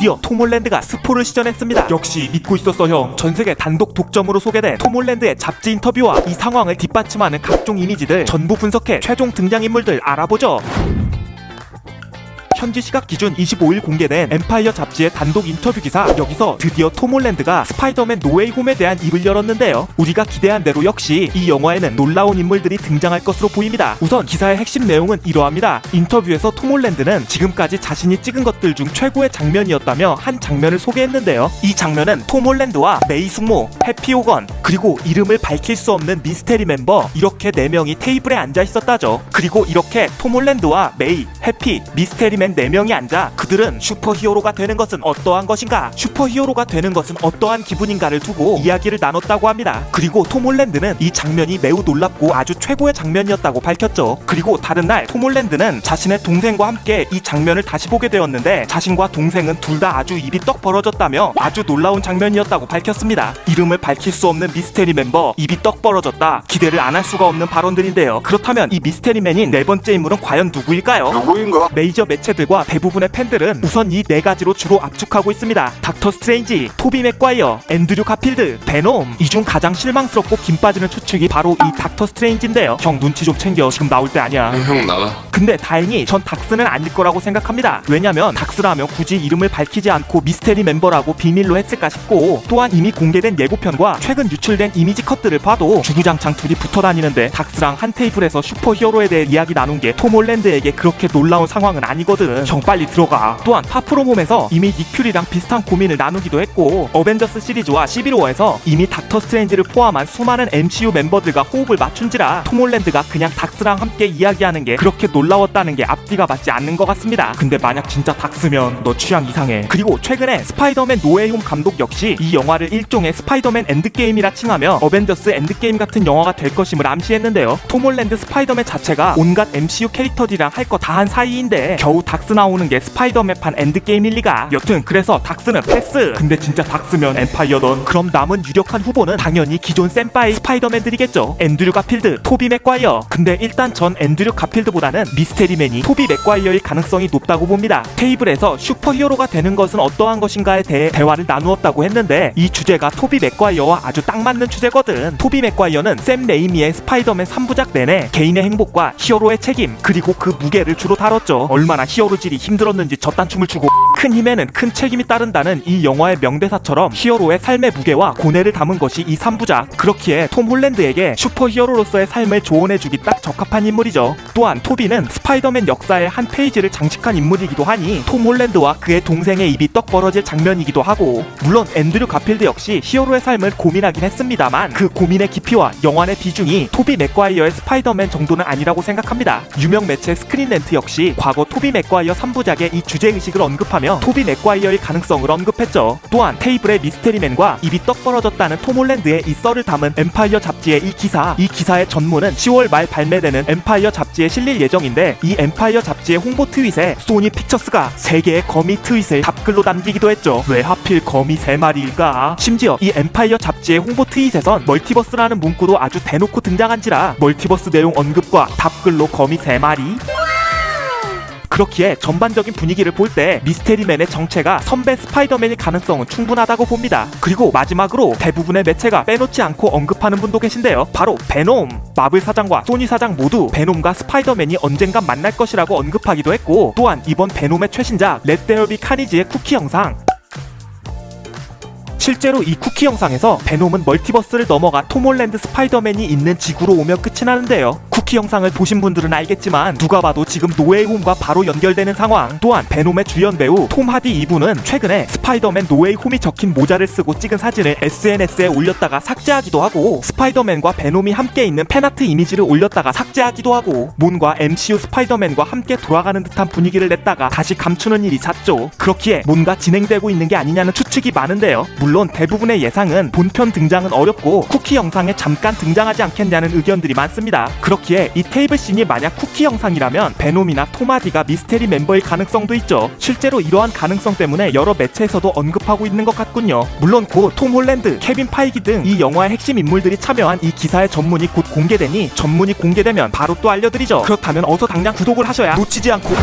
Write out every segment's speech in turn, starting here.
드디어 톰 홀랜드가 스포를 시전했습니다. 역시 믿고 있었어 형. 전세계 단독 독점으로 소개된 톰 홀랜드의 잡지 인터뷰와 이 상황을 뒷받침하는 각종 이미지들 전부 분석해 최종 등장인물들 알아보죠. 현지 시각 기준 25일 공개된 엠파이어 잡지의 단독 인터뷰 기사. 여기서 드디어 톰 홀랜드가 스파이더맨 노웨이 홈에 대한 입을 열었는데요. 우리가 기대한 대로 역시 이 영화에는 놀라운 인물들이 등장할 것으로 보입니다. 우선 기사의 핵심 내용은 이러합니다. 인터뷰에서 톰 홀랜드는 지금까지 자신이 찍은 것들 중 최고의 장면이었다며 한 장면을 소개했는데요. 이 장면은 톰 홀랜드와 메이 숙모, 해피 호건, 그리고 이름을 밝힐 수 없는 미스테리 멤버, 이렇게 4명이 테이블에 앉아 있었다죠. 그리고 이렇게 톰 홀랜드와 메이, 해피, 미스테리맨 4명이 앉아 그들은 슈퍼히어로가 되는 것은 어떠한 것인가, 슈퍼히어로가 되는 것은 어떠한 기분인가를 두고 이야기를 나눴다고 합니다. 그리고 톰 홀랜드는 이 장면이 매우 놀랍고 아주 최고의 장면이었다고 밝혔죠. 그리고 다른 날 톰 홀랜드는 자신의 동생과 함께 이 장면을 다시 보게 되었는데 자신과 동생은 둘 다 아주 입이 떡 벌어졌다며 아주 놀라운 장면이었다고 밝혔습니다. 이름을 밝힐 수 없는 미스테리 멤버, 입이 떡 벌어졌다. 기대를 안 할 수가 없는 발언들인데요. 그렇다면 이 미스테리맨인 네 번째 인물은 과연 누구일까요? 누구인가? 메이저 매체들과 대부분의 팬들은 우선 이 4가지로 주로 압축하고 있습니다. 닥터 스트레인지, 토비 맥과이어, 앤드류 가필드, 베놈. 이 중 가장 실망스럽고 김 빠지는 추측이 바로 이 닥터 스트레인지인데요. 형 눈치 좀 챙겨. 지금 나올 때 아니야. 형 나가. 근데 다행히 전 닥스는 아닐 거라고 생각합니다. 왜냐면 닥스라면 굳이 이름을 밝히지 않고 미스테리 멤버라고 비밀로 했을까 싶고, 또한 이미 공개된 예고편과 최근 유출된 이미지 컷들을 봐도 주구장창 둘이 붙어 다니는데 닥스랑 한 테이블에서 슈퍼히어로에 대해 이야기 나눈 게 톰 홀랜드에게 그렇게 놀라운 상황은 아니거든. 형 빨리 들어가. 또한 파프롬홈에서 이미 닉 퓨리랑 비슷한 고민을 나누기도 했고, 어벤져스 시리즈와 시빌워에서 이미 닥터 스트레인지를 포함한 수많은 MCU 멤버들과 호흡을 맞춘지라 톰 홀랜드가 그냥 닥스랑 함께 이야기하는 게 그렇게 놀라웠다는 게 앞뒤가 맞지 않는 것 같습니다. 근데 만약 진짜 닥스면 너 취향 이상해. 그리고 최근에 스파이더맨 노웨이 홈 감독 역시 이 영화를 일종의 스파이더맨 엔드게임이라 칭하며 어벤져스 엔드게임 같은 영화가 될 것임을 암시했는데요. 톰 홀랜드 스파이더맨 자체가 온갖 MCU 캐릭터들이랑 할 거 다 한 사이인데 겨우 닥스 나오는 게 스파이더맨판 엔드게임일 리가. 여튼 그래서 닥스는 패스. 근데 진짜 닥스면 엠파이어던. 그럼 남은 유력한 후보는 당연히 기존 센파이 스파이더맨들이겠죠. 앤드류 가필드, 토비 맥과이어. 근데 일단 전 앤드류 가필드보다는 미스테리맨이 토비 맥과이어일 가능성이 높다고 봅니다. 테이블에서 슈퍼히어로가 되는 것은 어떠한 것인가에 대해 대화를 나누었다고 했는데 이 주제가 토비 맥과이어와 아주 딱 맞는 주제거든. 토비 맥과이어는 샘 레이미의 스파이더맨 3부작 내내 개인의 행복과 히어로의 책임, 그리고 그 무게를 주로 다뤘죠. 얼마나 히어로질이 힘들었는지 저딴 춤을 추고. 큰 힘에는 큰 책임이 따른다는 이 영화의 명대사처럼 히어로의 삶의 무게와 고뇌를 담은 것이 이 3부작. 그렇기에 톰 홀랜드에게 슈퍼히어로로서의 삶을 조언해주기 딱 적합한 인물이죠. 또한 토비는 스파이더맨 역사의 한 페이지를 장식한 인물이기도 하니 톰 홀랜드와 그의 동생의 입이 떡 벌어질 장면이기도 하고, 물론 앤드류 가필드 역시 히어로의 삶을 고민하긴 했습니다만 그 고민의 깊이와 영화의 비중이 토비 맥과이어의 스파이더맨 정도는 아니라고 생각합니다. 유명 매체 스크린렌트 역시 과거 토비 맥과이어 3부작의 이 주제의식을 언급하며 토비 맥과이어의 가능성을 언급했죠. 또한 테이블의 미스테리맨과 입이 떡 벌어졌다는 톰 홀랜드의 이 썰을 담은 엠파이어 잡지의 이 기사의 전문은 10월 말 발매되는 엠파이어 잡지에 실릴 예정인데, 이 엠파이어 잡지의 홍보 트윗에 소니 픽처스가 3개의 거미 트윗을 답글로 남기기도 했죠. 왜 하필 거미 3마리일까? 심지어 이 엠파이어 잡지의 홍보 트윗에선 멀티버스라는 문구도 아주 대놓고 등장한지라 멀티버스 내용 언급과 답글로 거미 3마리? 그렇기에 전반적인 분위기를 볼 때 미스테리맨의 정체가 선배 스파이더맨일 가능성은 충분하다고 봅니다. 그리고 마지막으로 대부분의 매체가 빼놓지 않고 언급하는 분도 계신데요. 바로 베놈. 마블 사장과 소니 사장 모두 베놈과 스파이더맨이 언젠간 만날 것이라고 언급하기도 했고, 또한 이번 베놈의 최신작 렛 데어 비 카니지의 쿠키 영상, 실제로 이 쿠키 영상에서 베놈은 멀티버스를 넘어가 톰 홀랜드 스파이더맨이 있는 지구로 오면 끝이 나는데요. 쿠키 영상을 보신 분들은 알겠지만 누가 봐도 지금 노웨이 홈과 바로 연결되는 상황. 또한 베놈의 주연 배우 톰 하디 이분은 최근에 스파이더맨 노웨이 홈이 적힌 모자를 쓰고 찍은 사진을 SNS에 올렸다가 삭제하기도 하고, 스파이더맨과 베놈이 함께 있는 팬아트 이미지를 올렸다가 삭제하기도 하고, 뭔가 MCU 스파이더맨과 함께 돌아가는 듯한 분위기를 냈다가 다시 감추는 일이 잦죠. 그렇기에 뭔가 진행되고 있는 게 아니냐는 추측이 많은데요. 물론 대부분의 예상은 본편 등장은 어렵고 쿠키 영상에 잠깐 등장하지 않겠냐는 의견들이 많습니다. 그렇기에 이 테이블씬이 만약 쿠키 영상이라면 베놈이나 톰 하디가 미스테리 멤버일 가능성도 있죠. 실제로 이러한 가능성 때문에 여러 매체에서도 언급하고 있는 것 같군요. 물론 곧 톰 홀랜드, 케빈 파이기 등 이 영화의 핵심 인물들이 참여한 이 기사의 전문이 곧 공개되니 전문이 공개되면 바로 또 알려드리죠. 그렇다면 어서 당장 구독을 하셔야 놓치지 않고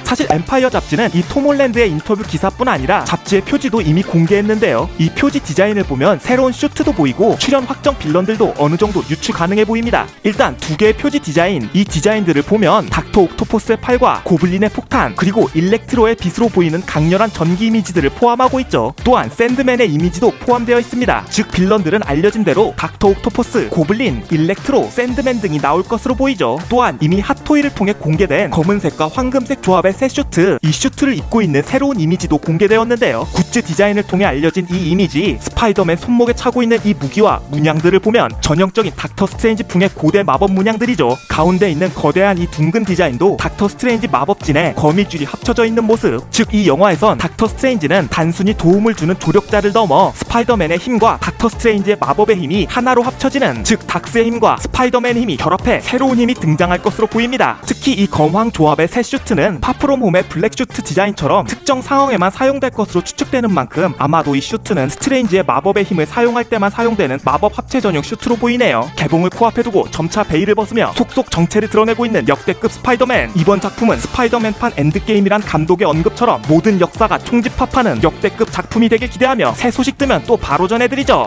사실 엠파이어 잡지는 이 톰 홀랜드의 인터뷰 기사뿐 아니라 잡지의 표지도 이미 공개했는데요. 이 표지 디자인을 보면 새로운 슈트도 보이고 출연 확정 빌런들도 어느 정도 유추 가능해 보입니다. 일단 두 개의 표지 디자인, 이 디자인들을 보면 닥터 옥토퍼스의 팔과 고블린의 폭탄, 그리고 일렉트로의 빛으로 보이는 강렬한 전기 이미지들을 포함하고 있죠. 또한 샌드맨의 이미지도 포함되어 있습니다. 즉 빌런들은 알려진 대로 닥터 옥토퍼스, 고블린, 일렉트로, 샌드맨 등이 나올 것으로 보이죠. 또한 이미 핫토이를 통해 공개된 검은색과 황금색 조합의 새 슈트, 이 슈트를 입고 있는 새로운 이미지도 공개되었는데요. 굿즈 디자인을 통해 알려진 이 이미지, 스파이더맨 손목에 차고 있는 이 무기와 문양들을 보면 전형적인 닥터 스트레인지풍의 고대 마법 문양들이죠. 가운데 있는 거대한 이 둥근 디자인도 닥터 스트레인지 마법진에 거미줄이 합쳐져 있는 모습. 즉 이 영화에선 닥터 스트레인지는 단순히 도움을 주는 조력자를 넘어 스파이더맨의 힘과 닥터 스트레인지의 마법의 힘이 하나로 합쳐지는, 즉 닥스의 힘과 스파이더맨의 힘이 결합해 새로운 힘이 등장할 것으로 보입니다. 특히 이 검황 조합의 새 슈트는 파프롬 홈의 블랙 슈트 디자인처럼 특정 상황에만 사용될 것으로 추측되는 만큼 아마도 이 슈트는 스트레인지의 마법의 힘을 사용할 때만 사용되는 마법 합체 전용 슈트로 보이네요. 개봉을 코앞에 두고 점차 베일을 벗으며 속속 정체를 드러내고 있는 역대급 스파이더맨. 이번 작품은 스파이더맨판 엔드게임이란 감독의 언급처럼 모든 역사가 총집합하는 역대급 작품이 되길 기대하며 새 소식 뜨면 또 바로 전해드리죠.